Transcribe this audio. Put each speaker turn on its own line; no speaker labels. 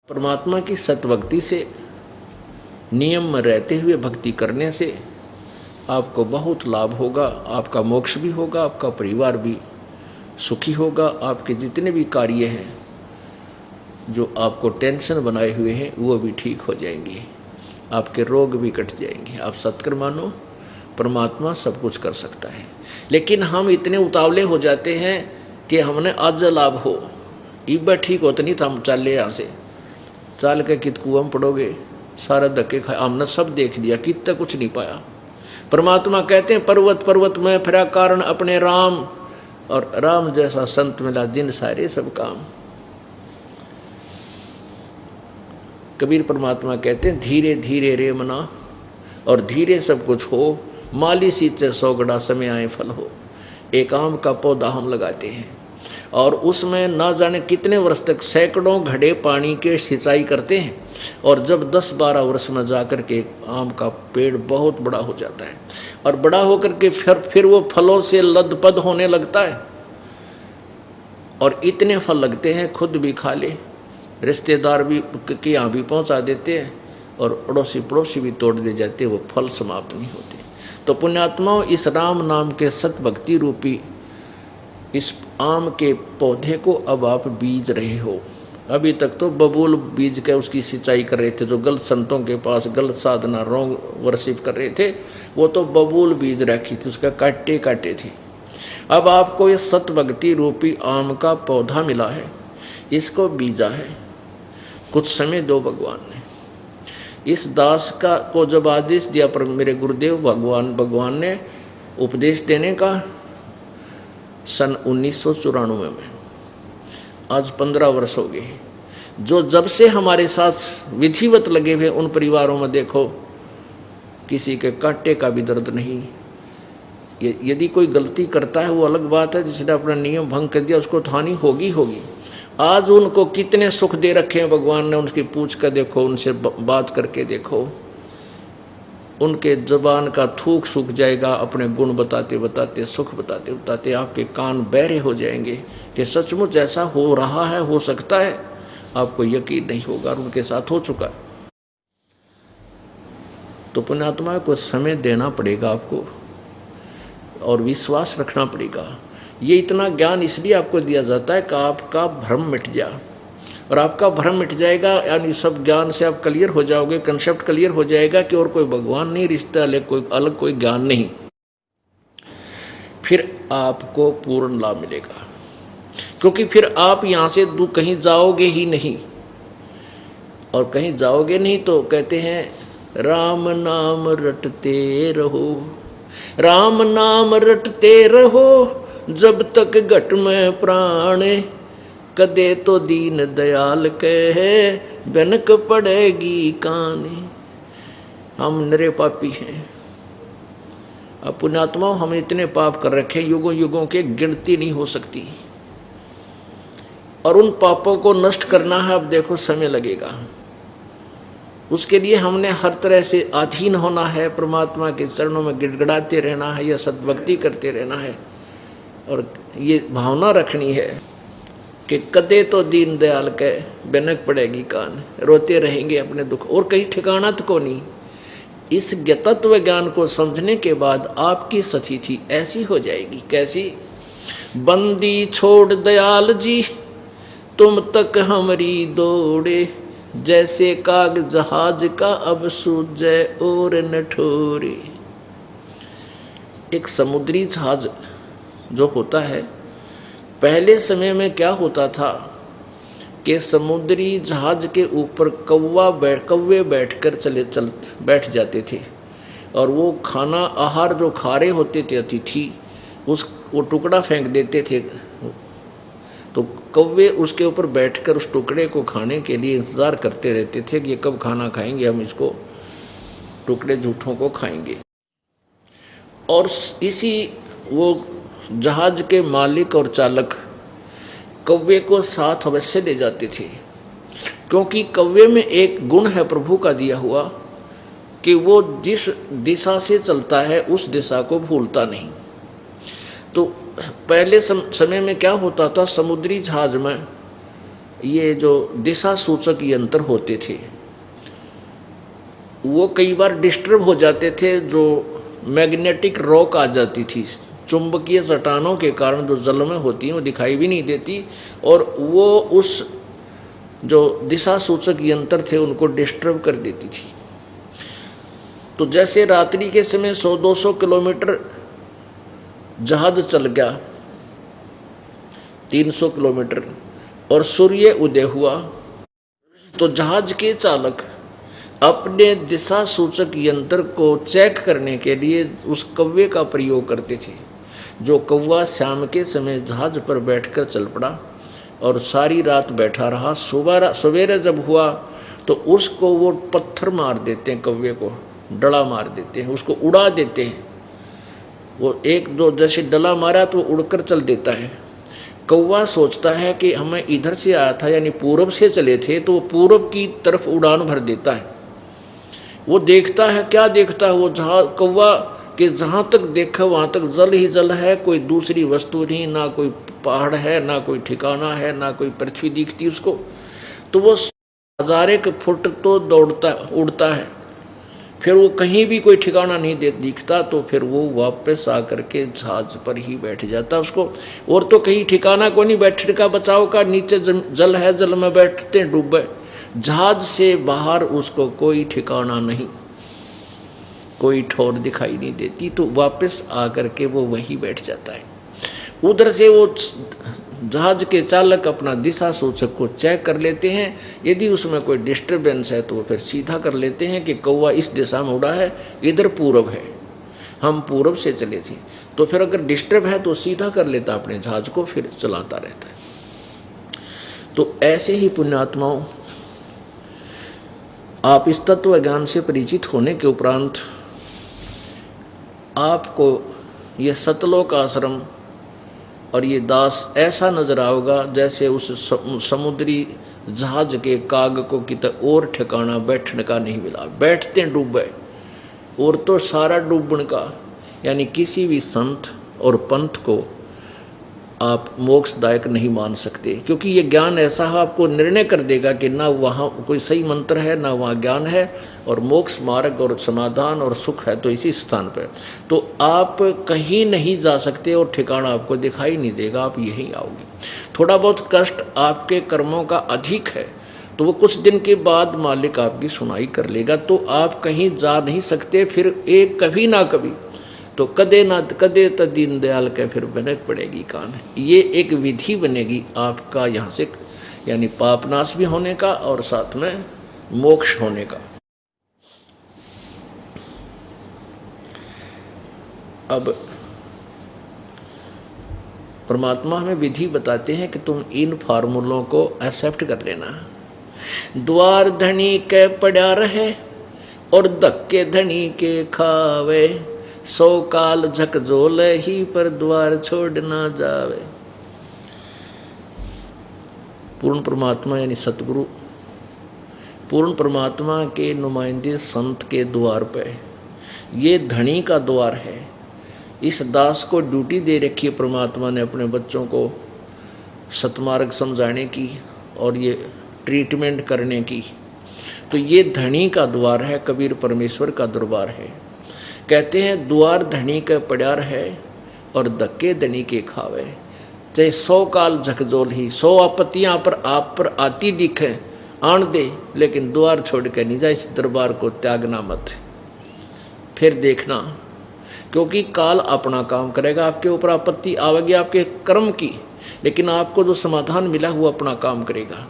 परमात्मा की सतभक्ति से, नियम में रहते हुए भक्ति करने से आपको बहुत लाभ होगा। आपका मोक्ष भी होगा, आपका परिवार भी सुखी होगा, आपके जितने भी कार्य हैं जो आपको टेंशन बनाए हुए हैं वो भी ठीक हो जाएंगे, आपके रोग भी कट जाएंगे। आप सत्कर्म मानो, परमात्मा सब कुछ कर सकता है। लेकिन हम इतने उतावले हो जाते हैं कि हमने आज लाभ हो, इब्बा ठीक होता नहीं था, हम चले यहाँ से चाल के कित कुआं में पड़ोगे, सारा धक्के खाए, हमने सब देख लिया, कितना कुछ नहीं पाया। परमात्मा कहते हैं पर्वत पर्वत में फिरा कारण अपने राम, और राम जैसा संत मिला जिन सारे सब काम। कबीर परमात्मा कहते हैं धीरे धीरे रे मना, और धीरे सब कुछ हो, माली सींचे सौगड़ा समय आए फल हो। एक आम का पौधा हम लगाते हैं और उसमें ना जाने कितने वर्ष तक सैकड़ों घड़े पानी के सिंचाई करते हैं, और जब 10-12 वर्ष में जाकर के आम का पेड़ बहुत बड़ा हो जाता है, और बड़ा होकर के फिर वो फलों से लदपद होने लगता है, और इतने फल लगते हैं खुद भी खा ले, रिश्तेदार भी के यहाँ भी पहुँचा देते हैं, और अड़ोसी पड़ोसी भी तोड़ दे जाते, वो फल समाप्त नहीं होते। तो पुण्यात्माओं, इस राम नाम के सतभक्ति रूपी इस आम के पौधे को अब आप बीज रहे हो। अभी तक तो बबूल बीज के उसकी सिंचाई कर रहे थे, जो गलत संतों के पास गलत साधना रॉन्ग वर्शिप कर रहे थे, वो तो बबूल बीज रखी थी, उसका काटे काटे थे। अब आपको ये सतभक्ति रूपी आम का पौधा मिला है, इसको बीजा है, कुछ समय दो भगवान ने। इस दास का को जब आदेश दिया पर मेरे गुरुदेव भगवान ने उपदेश देने का सन 1994 में, आज 15 वर्ष हो गए, जो जब से हमारे साथ विधिवत लगे हुए उन परिवारों में देखो किसी के कांटे का भी दर्द नहीं। यदि कोई गलती करता है वो अलग बात है, जिसने अपना नियम भंग कर दिया उसको तो हानि होगी होगी। आज उनको कितने सुख दे रखे हैं भगवान ने, उनकी पूछ कर देखो, उनसे बात करके देखो, उनके जबान का थूक सूख जाएगा। अपने गुण बताते बताते, सुख बताते बताते आपके कान बहरे हो जाएंगे कि सचमुच ऐसा हो रहा है, हो सकता है, आपको यकीन नहीं होगा, और उनके साथ हो चुका। तो पुण्यात्मा को समय देना पड़ेगा आपको, और विश्वास रखना पड़ेगा। ये इतना ज्ञान इसलिए आपको दिया जाता है कि आपका भ्रम मिट जाए, और आपका भ्रम मिट जाएगा, यानी सब ज्ञान से आप क्लियर हो जाओगे, कंसेप्ट क्लियर हो जाएगा कि और कोई भगवान नहीं, रिश्ता अलग कोई ज्ञान नहीं, फिर आपको पूर्ण लाभ मिलेगा। क्योंकि फिर आप यहाँ से कहीं जाओगे ही नहीं, और कहीं जाओगे नहीं तो कहते हैं राम नाम रटते रहो, राम नाम रटते रहो, जब तक घट में प्राण, कदे तो दीन दयाल कहे, बनक पड़ेगी काने। हम नरे पापी हैं। अब पुण्यात्माओं, हम इतने पाप कर रखे, युगों युगों के गिनती नहीं हो सकती, और उन पापों को नष्ट करना है, अब देखो समय लगेगा। उसके लिए हमने हर तरह से अधीन होना है, परमात्मा के चरणों में गिड़गिड़ाते रहना है, या सद्भक्ति करते रहना है, और ये भावना रखनी है कि कदे तो दीन दयाल के बनक पड़ेगी कान, रोते रहेंगे अपने दुख, और कहीं ठिकाना तो को नहीं। इस तत्व ज्ञान को समझने के बाद आपकी स्थिति ऐसी हो जाएगी, कैसी? बंदी छोड़ दयाल जी तुम तक हमारी दौड़े, जैसे काग जहाज का अब सूझे और न ठोरे। एक समुद्री जहाज जो होता है, पहले समय में क्या होता था कि समुद्री जहाज के ऊपर कौवे बैठकर बैठ जाते थे, और वो खाना आहार जो खा रहे होते थे अतिथि, वो टुकड़ा फेंक देते थे, तो कौवे उसके ऊपर बैठकर उस टुकड़े को खाने के लिए इंतज़ार करते रहते थे कि ये कब खाना खाएंगे, हम इसको टुकड़े झूठों को खाएंगे। और इसी वो जहाज के मालिक और चालक कौवे को साथ अवश्य ले जाते थे, क्योंकि कौवे में एक गुण है प्रभु का दिया हुआ कि वो जिस दिशा से चलता है उस दिशा को भूलता नहीं। तो पहले समय में क्या होता था, समुद्री जहाज में ये जो दिशा सूचक यंत्र होते थे वो कई बार डिस्टर्ब हो जाते थे, जो मैग्नेटिक रॉक आ जाती थी, चुंबकीय चट्टानों के कारण जो जल में होती हैं वो दिखाई भी नहीं देती, और वो उस जो दिशा सूचक यंत्र थे उनको डिस्टर्ब कर देती थी। तो जैसे रात्रि के समय 100-200 किलोमीटर जहाज चल गया, 300 किलोमीटर, और सूर्य उदय हुआ, तो जहाज के चालक अपने दिशा सूचक यंत्र को चेक करने के लिए उस कौवे का प्रयोग करते थे। जो कौवा शाम के समय जहाज पर बैठकर चल पड़ा और सारी रात बैठा रहा, सवेरे जब हुआ तो उसको वो पत्थर मार देते हैं, कौवे को डला मार देते हैं, उसको उड़ा देते हैं। वो एक दो जैसे डला मारा तो उड़कर चल देता है। कौवा सोचता है कि हमें इधर से आया था, यानी पूरब से चले थे, तो वो पूरब की तरफ उड़ान भर देता है। वो देखता है, क्या देखता है वो कौवा कि जहाँ तक देखा वहाँ तक जल ही जल है, कोई दूसरी वस्तु नहीं, ना कोई पहाड़ है, ना कोई ठिकाना है, ना कोई पृथ्वी दिखती उसको। तो वो 1000 फुट तो दौड़ता उड़ता है, फिर वो कहीं भी कोई ठिकाना नहीं दिखता, तो फिर वो वापस आकर के जहाज पर ही बैठ जाता उसको, और तो कहीं ठिकाना को नहीं बैठने का, बचाव का, नीचे जल है, जल में बैठते डूबे, जहाज से बाहर उसको कोई ठिकाना नहीं, कोई ठोर दिखाई नहीं देती, तो वापस आकर के वो वहीं बैठ जाता है। उधर से वो जहाज के चालक अपना दिशा सूचक को चेक कर लेते हैं, यदि उसमें कोई डिस्टर्बेंस है तो वो फिर सीधा कर लेते हैं कि कौवा इस दिशा में उड़ा है, इधर पूरब है, हम पूरब से चले थे, तो फिर अगर डिस्टर्ब है तो सीधा कर लेता अपने जहाज को, फिर चलाता रहता है। तो ऐसे ही पुण्यात्माओं, आप इस तत्व ज्ञान से परिचित होने के उपरांत आपको यह सतलोक आश्रम और ये दास ऐसा नजर आओगा जैसे उस समुद्री जहाज के काग को कितना और ठिकाना बैठने का नहीं मिला, बैठते डूबे, और तो सारा डूबने का, यानी किसी भी संत और पंथ को आप मोक्षदायक नहीं मान सकते, क्योंकि ये ज्ञान ऐसा आपको निर्णय कर देगा कि ना वहाँ कोई सही मंत्र है, ना वहाँ ज्ञान है, और मोक्ष मार्ग और समाधान और सुख है तो इसी स्थान पर। तो आप कहीं नहीं जा सकते और ठिकाना आपको दिखाई नहीं देगा, आप यहीं आओगे। थोड़ा बहुत कष्ट आपके कर्मों का अधिक है तो वो कुछ दिन के बाद मालिक आपकी सुनाई कर लेगा, तो आप कहीं जा नहीं सकते, फिर एक कभी ना कभी तो कदे ना कदे तो दीन दयाल के फिर बनक पड़ेगी कान। ये एक विधि बनेगी आपका यहाँ से, यानी पापनाश भी होने का और साथ में मोक्ष होने का। अब परमात्मा हमें विधि बताते हैं कि तुम इन फार्मूलों को एक्सेप्ट कर लेना। द्वार धनी के पड़ा रहे और धक्के धनी के खावे, 100 काल झकझोल ही पर द्वार छोड़ ना जावे। पूर्ण परमात्मा यानी सतगुरु, पूर्ण परमात्मा के नुमाइंदे संत के द्वार पे, ये धनी का द्वार है। इस दास को ड्यूटी दे रखी है परमात्मा ने अपने बच्चों को सतमार्ग समझाने की और ये ट्रीटमेंट करने की। तो ये धनी का द्वार है, कबीर परमेश्वर का दरबार है। कहते हैं द्वार धनी का पड़ार है और धक्के धनी के खावे, चाहे 100 काल झकझोल ही, 100 आपत्तियां पर आप पर आती दिखे आन दे, लेकिन द्वार छोड़ के नहीं जा, इस दरबार को त्यागना मत। फिर देखना, क्योंकि काल अपना काम करेगा, आपके ऊपर आपत्ति आवेगी आपके कर्म की, लेकिन आपको जो समाधान मिला वो अपना काम करेगा।